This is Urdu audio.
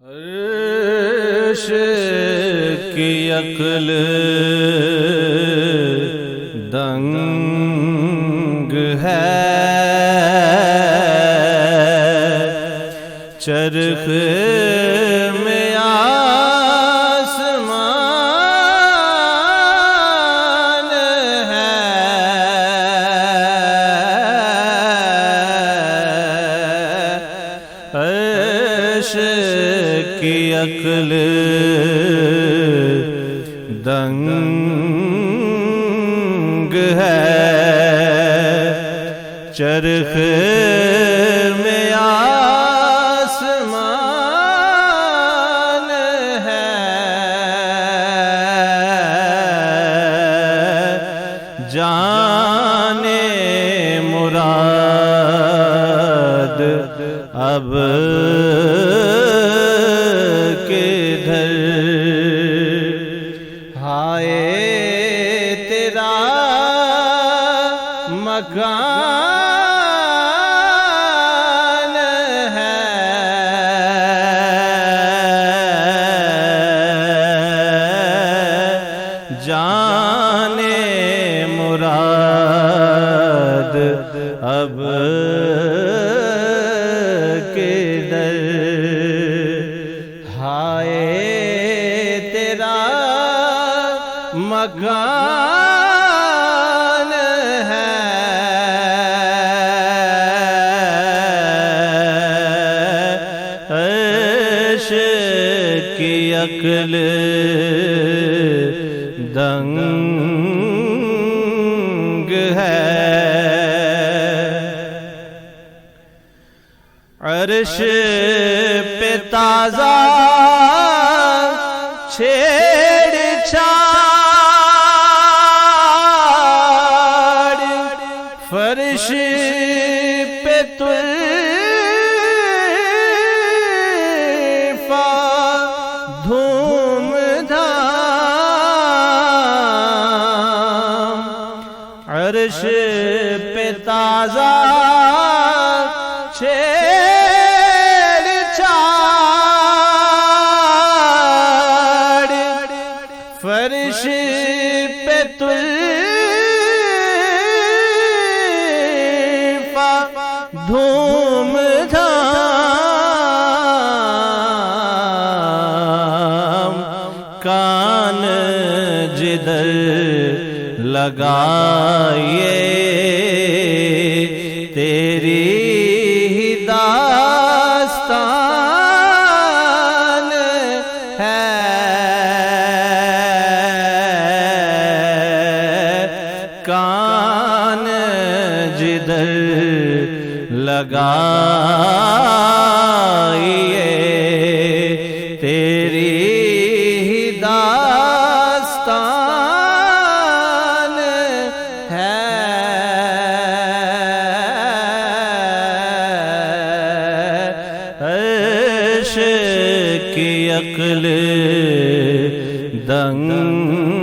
عرش کی عقل دنگ ہے، چرخ میں آسمان ہے، عرش کی عقل دنگ ہے، چرخ میں آسمان ہے، جانے مراد اب کدھر، ہائے تیرا مکان ہے، جانے مراد اب کدھر، ہائے تیرا مکان ہے، عرش کی عقل دنگ ہے، عرش پہ تازہ چھیڑ چھاڑ، فرش پہ طرفہ دھوم دھام، عرش پہ تازہ چھیڑ چھاڑ، فرش پہ طرفہ دھوم دھام، کان جدھر لگائیے تیری ہی داستان ہے، کان جدھر لگائیے تیری ہی داستان ہے، عرش کی عقل دنگ